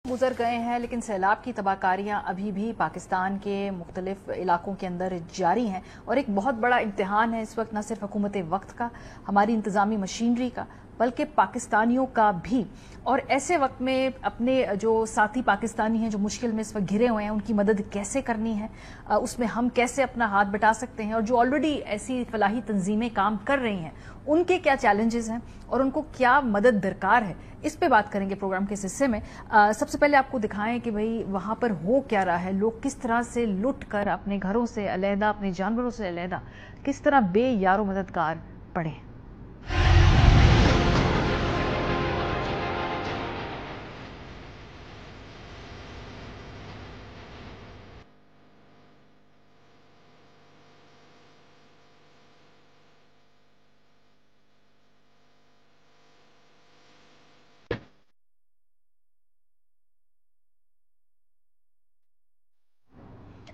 गुजर गए हैं, लेकिन सैलाब की तबाहकारियां अभी भी पाकिस्तान के मुख्तलिफ इलाकों के अंदर जारी हैं और एक बहुत बड़ा इम्तिहान है इस वक्त न सिर्फ हुकूमत वक्त का, हमारी इंतजामी मशीनरी का, बल्कि पाकिस्तानियों का भी। और ऐसे वक्त में अपने जो साथी पाकिस्तानी हैं जो मुश्किल में इस वक्त घिरे हुए हैं, उनकी मदद कैसे करनी है, उसमें हम कैसे अपना हाथ बटा सकते हैं, और जो ऑलरेडी ऐसी फलाही तंजीमें काम कर रही हैं उनके क्या चैलेंजेस हैं और उनको क्या मदद दरकार है, इस पे बात करेंगे प्रोग्राम के इस हिस्से में। सबसे पहले आपको दिखाएं कि भाई वहां पर हो क्या रहा है, लोग किस तरह से लुट कर अपने घरों से अलहदा, अपने जानवरों से अलहदा किस तरह बेयारो मददगार पड़े।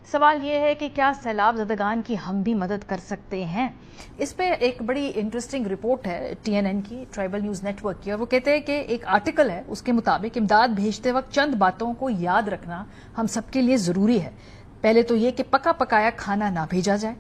सवाल ये है कि क्या सैलाब ज़दगान की हम भी मदद कर सकते हैं। इस पे एक बड़ी इंटरेस्टिंग रिपोर्ट है TNN की, ट्राइबल न्यूज़ नेटवर्क की, और वो कहते हैं कि एक आर्टिकल है उसके मुताबिक इमदाद भेजते वक्त चंद बातों को याद रखना हम सबके लिए ज़रूरी है। पहले तो ये कि पका पकाया खाना ना भेजा जाए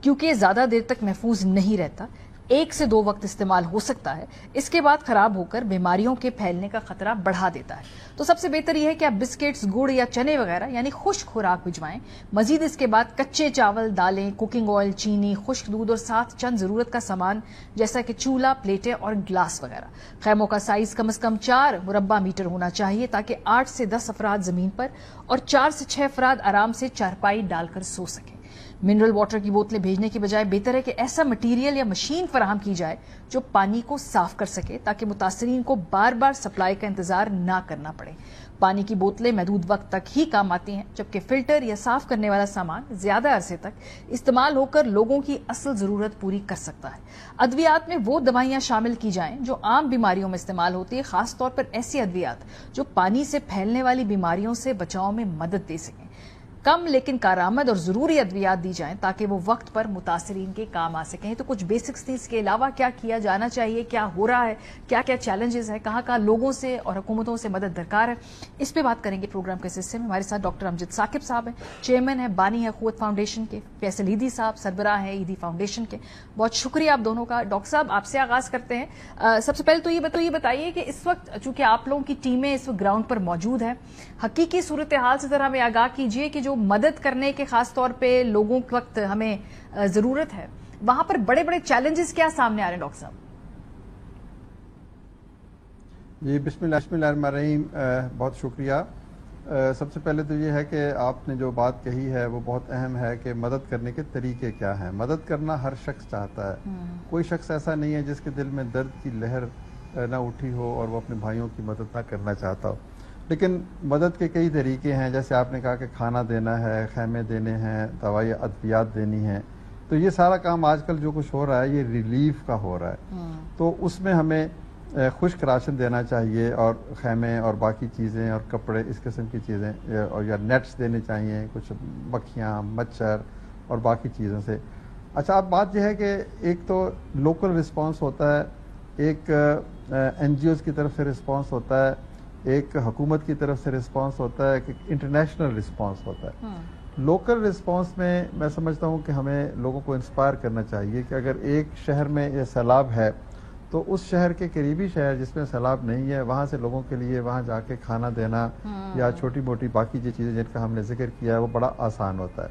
क्योंकि ज़्यादा देर तक महफूज नहीं रहता, 1 से 2 वक्त इस्तेमाल हो सकता है, इसके बाद खराब होकर बीमारियों के फैलने का खतरा बढ़ा देता है। तो सबसे बेहतर यह है कि आप बिस्किट्स, गुड़ या चने वगैरह यानी खुश्क खुराक भिजवाएं। मजीद इसके बाद कच्चे चावल, दालें, कुकिंग ऑयल, चीनी, खुश्क दूध और साथ चंद जरूरत का सामान जैसा कि चूल्हा, प्लेटें और ग्लास वगैरह। खैमों का साइज कम से कम 4 मुरब्बा मीटर होना चाहिए ताकि 8 से 10 अफराद जमीन पर और 4 से 6 अफराद आराम से चारपाई डालकर सो सकें। मिनरल वाटर की बोतलें भेजने की बजाय बेहतर है कि ऐसा मटीरियल या मशीन फराहम की जाए जो पानी को साफ कर सके ताकि मुतासरीन को बार बार सप्लाई का इंतजार ना करना पड़े। पानी की बोतलें महदूद वक्त तक ही काम आती हैं, जबकि फिल्टर या साफ करने वाला सामान ज्यादा अरसे तक इस्तेमाल होकर लोगों की असल जरूरत पूरी कर सकता है। अद्वियात में वो दवाइयां शामिल की जाएं जो आम बीमारियों में इस्तेमाल होती है, खासतौर पर ऐसी अद्वियात जो पानी से फैलने वाली बीमारियों से बचाव में मदद दे सकें। कम लेकिन कारआमद और जरूरी अद्वियात दी जाएं ताकि वो वक्त पर मुतासरीन के काम आ सकें। तो कुछ बेसिक्स थी, इसके अलावा क्या किया जाना चाहिए, क्या हो रहा है, क्या क्या चैलेंजेस है, कहाँ कहाँ लोगों से और हुकूमतों से मदद दरकार है, इस पे बात करेंगे प्रोग्राम के हिस्से में। हमारे साथ डॉक्टर अमजद साकिब साहब हैं, चेयरमैन है, बानी है क़ुव्वत फाउंडेशन के। फैसल ईदी साहब सरबराह है ईदी फाउंडेशन के। बहुत शुक्रिया आप दोनों का। डॉक्टर साहब, आपसे आगाज करते हैं। सबसे पहले तो ये बताइए कि इस वक्त चूंकि आप लोगों की टीमें इस वक्त ग्राउंड पर मौजूद है, हकीकी सूरत हाल से जरा हमें आगाह कीजिए कि जो मदद करने के खास तौर पे लोगों के वक्त हमें जरूरत है, वहां पर बड़े बड़े चैलेंजेस क्या सामने आ रहे हैं डॉक्टर साहब? जी बिस्मिल्लाहिर्रहमानिर्रहीम, बहुत शुक्रिया। सबसे पहले तो ये है कि आपने जो बात कही है वो बहुत अहम है कि मदद करने के तरीके क्या हैं। मदद करना हर शख्स चाहता है, कोई शख्स ऐसा नहीं है जिसके दिल में दर्द की लहर ना उठी हो और वो अपने भाइयों की मदद ना करना चाहता हो। लेकिन मदद के कई तरीके हैं, जैसे आपने कहा कि खाना देना है, खैमे देने हैं, दवाई अद्वियात देनी है। तो ये सारा काम आजकल जो कुछ हो रहा है ये रिलीफ का हो रहा है। तो उसमें हमें खुश्क राशन देना चाहिए और खैमे और बाकी चीज़ें और कपड़े, इस किस्म की चीज़ें, और या नेट्स देने चाहिए, कुछ मक्खियाँ, मच्छर और बाकी चीज़ों से। अच्छा, अब बात यह है कि एक तो लोकल रिस्पांस होता है, एक NGOs की तरफ से रिस्पांस होता है, एक हुकूमत की तरफ से रिस्पांस होता है, एक इंटरनेशनल रिस्पांस होता है। लोकल रिस्पांस में मैं समझता हूँ कि हमें लोगों को इंस्पायर करना चाहिए कि अगर एक शहर में ये सैलाब है तो उस शहर के करीबी शहर जिसमें सैलाब नहीं है, वहाँ से लोगों के लिए वहाँ जाके खाना देना या छोटी मोटी बाकी जो चीज़ें जिनका हमने जिक्र किया है वो बड़ा आसान होता है।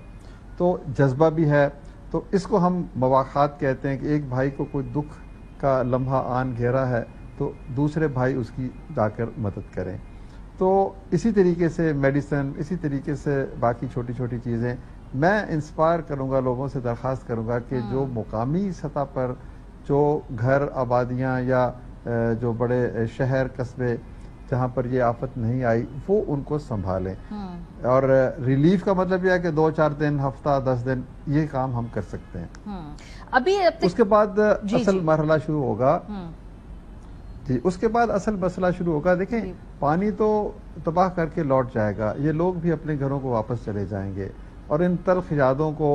तो जज्बा भी है, तो इसको हम मवाखात कहते हैं कि एक भाई को कोई दुख का लम्हा आन घेरा है तो दूसरे भाई उसकी जाकर मदद करें। तो इसी तरीके से मेडिसिन, इसी तरीके से बाकी छोटी छोटी चीज़ें मैं इंस्पायर करूँगा, लोगों से दरख्वास्त करूँगा कि जो मुकामी सतह पर जो घर, आबादियाँ या जो बड़े शहर, कस्बे जहाँ पर ये आफत नहीं आई वो उनको संभालें। और रिलीफ का मतलब यह है कि 2-4 दिन, हफ्ता, 10 दिन ये काम हम कर सकते हैं। अभी उसके बाद असल मरहला शुरू होगा जी, उसके बाद असल मसला शुरू होगा। देखें, पानी तो तबाह करके लौट जाएगा, ये लोग भी अपने घरों को वापस चले जाएंगे और इन तल्ख यादों को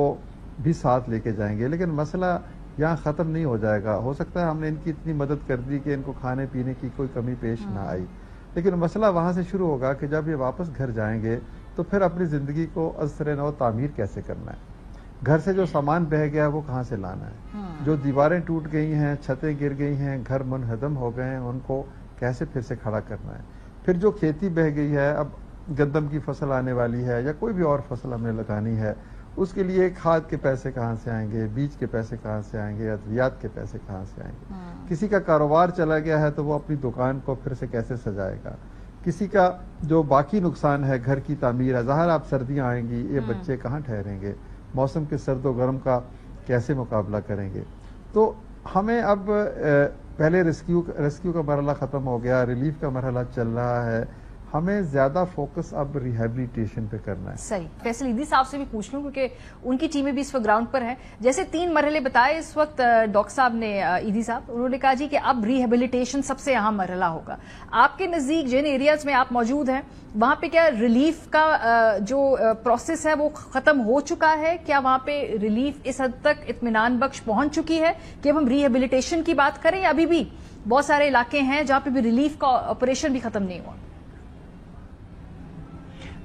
भी साथ लेके जाएंगे, लेकिन मसला यहाँ ख़त्म नहीं हो जाएगा। हो सकता है हमने इनकी इतनी मदद कर दी कि इनको खाने पीने की कोई कमी पेश ना आई, لیکن مسئلہ وہاں سے شروع ہوگا کہ جب یہ واپس گھر جائیں گے تو پھر اپنی زندگی کو از سر نو تعمیر کیسے کرنا ہے، گھر سے جو سامان بہہ گیا ہے وہ کہاں سے لانا ہے، جو دیواریں ٹوٹ گئی ہیں، چھتیں گر گئی ہیں، گھر منہدم ہو گئے ہیں، ان کو کیسے پھر سے کھڑا کرنا ہے، پھر جو کھیتی بہہ گئی ہے، اب گندم کی فصل آنے والی ہے یا کوئی بھی اور فصل ہم نے لگانی ہے، اس کے لیے کھاد کے پیسے کہاں سے آئیں گے، بیج کے پیسے کہاں سے آئیں گے، ادویات کے پیسے کہاں سے آئیں گے، کسی کا کاروبار چلا گیا ہے تو وہ اپنی دکان کو پھر سے کیسے سجائے گا، کسی کا جو باقی نقصان ہے گھر کی تعمیر ہے، ظاہر آپ سردیاں آئیں گی، یہ بچے کہاں ٹھہریں گے، موسم کے سرد و گرم کا کیسے مقابلہ کریں گے۔ تو ہمیں اب پہلے ریسکیو کا مرحلہ ختم ہو گیا، ریلیف کا مرحلہ چل رہا ہے، ہمیں زیادہ فوکس اب ریہیبلیٹیشن پہ کرنا ہے۔ صحیح، فیصل ایدھی صاحب سے بھی پوچھ لوں کیونکہ ان کی ٹیمیں بھی اس وقت گراؤنڈ پر ہیں، جیسے 3 مرحلے بتائے اس وقت ڈاکٹر صاحب نے، ایدھی صاحب انہوں نے کہا جی کہ اب ریہیبلیٹیشن سب سے اہم مرحلہ ہوگا۔ آپ کے نزدیک جن ایریاز میں آپ موجود ہیں وہاں پہ کیا ریلیف کا جو پروسیس ہے وہ ختم ہو چکا ہے؟ کیا وہاں پہ ریلیف اس حد تک اطمینان بخش پہنچ چکی ہے کہ اب ہم ریہیبلیٹیشن کی بات کریں، یا ابھی بھی بہت سارے علاقے ہیں جہاں پہ بھی ریلیف کا آپریشن بھی ختم نہیں ہوا؟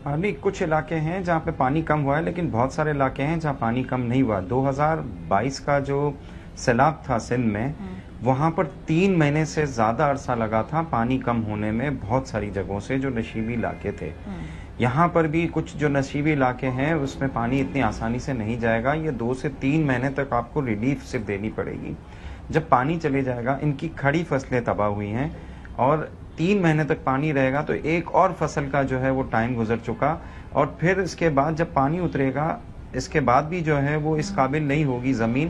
ابھی کچھ علاقے ہیں جہاں پہ پانی کم ہوا ہے، لیکن بہت سارے علاقے ہیں جہاں پانی کم نہیں ہوا۔ 2022 کا جو سیلاب تھا سندھ میں، وہاں پر 3 مہینے سے زیادہ عرصہ لگا تھا پانی کم ہونے میں بہت ساری جگہوں سے جو نشیبی علاقے تھے۔ یہاں پر بھی کچھ جو نشیبی علاقے ہیں اس میں پانی اتنی آسانی سے نہیں جائے گا، یہ 2 سے 3 مہینے تک آپ کو ریلیف صرف دینی پڑے گی۔ جب پانی چلے جائے گا، ان کی کھڑی فصلیں تباہ ہوئی ہیں اور 3 مہینے تک پانی رہے گا تو ایک اور فصل کا جو ہے وہ ٹائم گزر چکا، اور پھر اس کے بعد جب پانی اترے گا اس کے بعد بھی جو ہے وہ اس قابل نہیں ہوگی زمین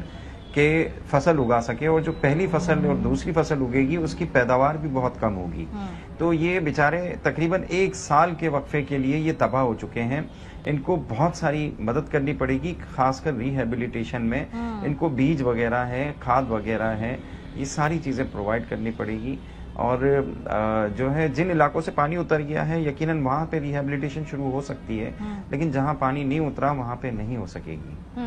کہ فصل اگا سکے، اور جو پہلی فصل اور دوسری فصل اگے گی اس کی پیداوار بھی بہت کم ہوگی۔ تو یہ بیچارے تقریباً 1 سال کے وقفے کے لیے یہ تباہ ہو چکے ہیں، ان کو بہت ساری مدد کرنی پڑے گی، خاص کر ریہیبلیٹیشن میں ان کو بیج وغیرہ ہے، کھاد وغیرہ ہے، یہ ساری چیزیں پرووائڈ کرنی پڑے گی۔ اور جو ہے جن علاقوں سے پانی اتر گیا ہے یقیناً وہاں پہ ریہیبلیٹیشن شروع ہو سکتی ہے، لیکن جہاں پانی نہیں اترا وہاں پہ نہیں ہو سکے گی۔